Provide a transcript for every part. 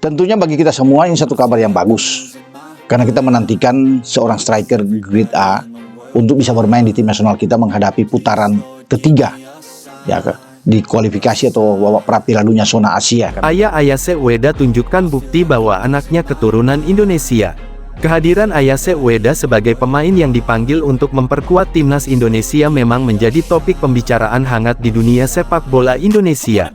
Tentunya bagi kita semua ini satu kabar yang bagus. Karena kita menantikan seorang striker grade A untuk bisa bermain di tim nasional kita menghadapi putaran ketiga ya di kualifikasi atau babak pra Piala Dunia zona Asia. Ayah Ayase Ueda tunjukkan bukti bahwa anaknya keturunan Indonesia. Kehadiran Ayase Ueda sebagai pemain yang dipanggil untuk memperkuat timnas Indonesia memang menjadi topik pembicaraan hangat di dunia sepak bola Indonesia.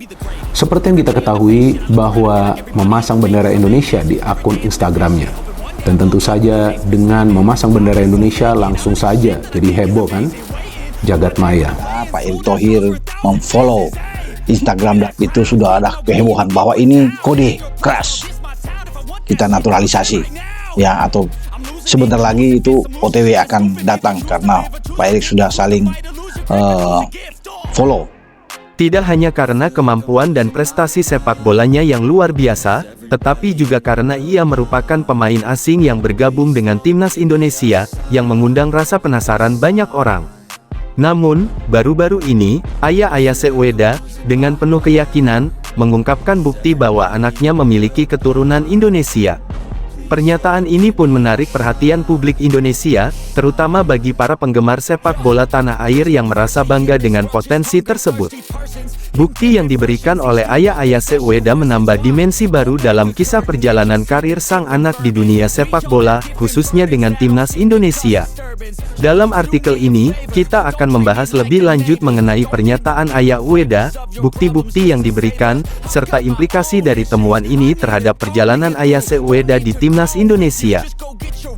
Seperti yang kita ketahui bahwa memasang bendera Indonesia di akun Instagramnya. Dan tentu saja dengan memasang bendera Indonesia langsung saja jadi heboh kan, jagat maya. Pak Erick Thohir memfollow Instagram itu sudah ada kehebohan bahwa ini kode keras kita naturalisasi ya, atau sebentar lagi itu OTW akan datang karena Pak Erick sudah saling follow. Tidak hanya karena kemampuan dan prestasi sepak bolanya yang luar biasa, tetapi juga karena ia merupakan pemain asing yang bergabung dengan timnas Indonesia, yang mengundang rasa penasaran banyak orang. Namun, baru-baru ini, ayah Ayase Ueda, dengan penuh keyakinan, mengungkapkan bukti bahwa anaknya memiliki keturunan Indonesia. Pernyataan ini pun menarik perhatian publik Indonesia, terutama bagi para penggemar sepak bola tanah air yang merasa bangga dengan potensi tersebut. Bukti yang diberikan oleh ayah Ayase Ueda menambah dimensi baru dalam kisah perjalanan karir sang anak di dunia sepak bola, khususnya dengan timnas Indonesia. Dalam artikel ini, kita akan membahas lebih lanjut mengenai pernyataan ayah Ueda, bukti-bukti yang diberikan, serta implikasi dari temuan ini terhadap perjalanan Ayase Ueda di timnas Indonesia.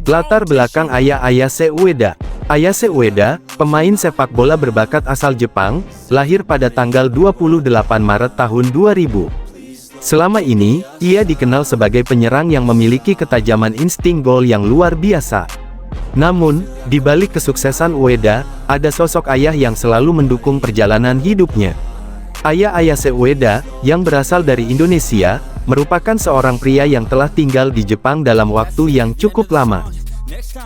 Latar belakang ayah Ayase Ueda. Ayase Ueda, pemain sepak bola berbakat asal Jepang, lahir pada tanggal 28 Maret tahun 2000. Selama ini, ia dikenal sebagai penyerang yang memiliki ketajaman insting gol yang luar biasa. Namun, di balik kesuksesan Ueda, ada sosok ayah yang selalu mendukung perjalanan hidupnya. Ayah Ayase Ueda, yang berasal dari Indonesia, merupakan seorang pria yang telah tinggal di Jepang dalam waktu yang cukup lama.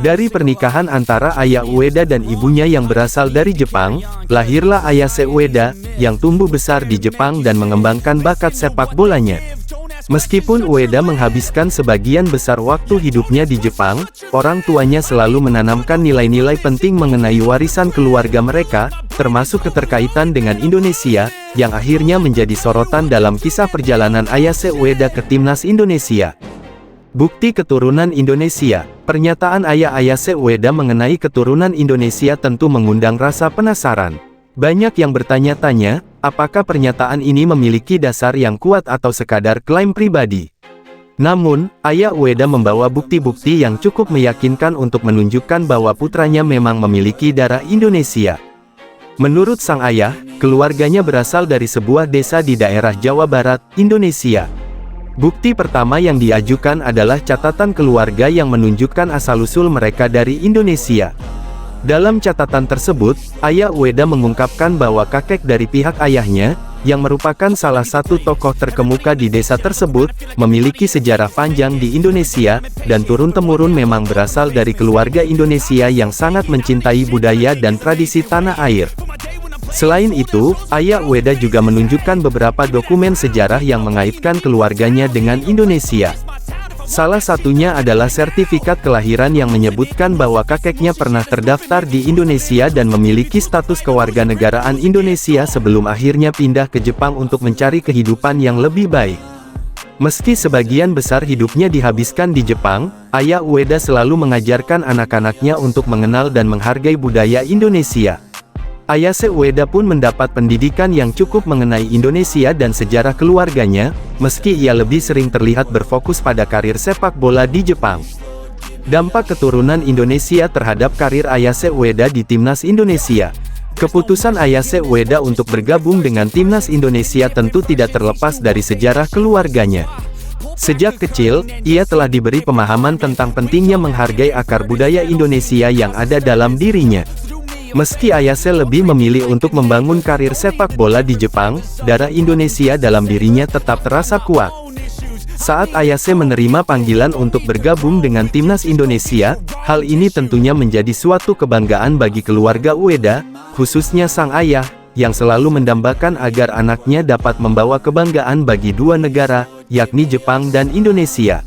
Dari pernikahan antara ayah Ueda dan ibunya yang berasal dari Jepang, lahirlah Ayase Ueda, yang tumbuh besar di Jepang dan mengembangkan bakat sepak bolanya. Meskipun Ueda menghabiskan sebagian besar waktu hidupnya di Jepang, orang tuanya selalu menanamkan nilai-nilai penting mengenai warisan keluarga mereka, termasuk keterkaitan dengan Indonesia, yang akhirnya menjadi sorotan dalam kisah perjalanan Ayase Ueda ke timnas Indonesia. Bukti keturunan Indonesia. Pernyataan ayah Ayase Ueda mengenai keturunan Indonesia tentu mengundang rasa penasaran. Banyak yang bertanya-tanya, apakah pernyataan ini memiliki dasar yang kuat atau sekadar klaim pribadi. Namun, ayah Ueda membawa bukti-bukti yang cukup meyakinkan untuk menunjukkan bahwa putranya memang memiliki darah Indonesia. Menurut sang ayah, keluarganya berasal dari sebuah desa di daerah Jawa Barat, Indonesia. Bukti pertama yang diajukan adalah catatan keluarga yang menunjukkan asal-usul mereka dari Indonesia. Dalam catatan tersebut, ayah Ueda mengungkapkan bahwa kakek dari pihak ayahnya, yang merupakan salah satu tokoh terkemuka di desa tersebut, memiliki sejarah panjang di Indonesia, dan turun-temurun memang berasal dari keluarga Indonesia yang sangat mencintai budaya dan tradisi tanah air. Selain itu, ayah Ueda juga menunjukkan beberapa dokumen sejarah yang mengaitkan keluarganya dengan Indonesia. Salah satunya adalah sertifikat kelahiran yang menyebutkan bahwa kakeknya pernah terdaftar di Indonesia dan memiliki status kewarganegaraan Indonesia sebelum akhirnya pindah ke Jepang untuk mencari kehidupan yang lebih baik. Meski sebagian besar hidupnya dihabiskan di Jepang, ayah Ueda selalu mengajarkan anak-anaknya untuk mengenal dan menghargai budaya Indonesia. Ayase Ueda pun mendapat pendidikan yang cukup mengenai Indonesia dan sejarah keluarganya, meski ia lebih sering terlihat berfokus pada karir sepak bola di Jepang. Dampak keturunan Indonesia terhadap karir Ayase Ueda di timnas Indonesia. Keputusan Ayase Ueda untuk bergabung dengan timnas Indonesia tentu tidak terlepas dari sejarah keluarganya. Sejak kecil, ia telah diberi pemahaman tentang pentingnya menghargai akar budaya Indonesia yang ada dalam dirinya. Meski Ayase lebih memilih untuk membangun karir sepak bola di Jepang, darah Indonesia dalam dirinya tetap terasa kuat. Saat Ayase menerima panggilan untuk bergabung dengan timnas Indonesia, hal ini tentunya menjadi suatu kebanggaan bagi keluarga Ueda, khususnya sang ayah, yang selalu mendambakan agar anaknya dapat membawa kebanggaan bagi dua negara, yakni Jepang dan Indonesia.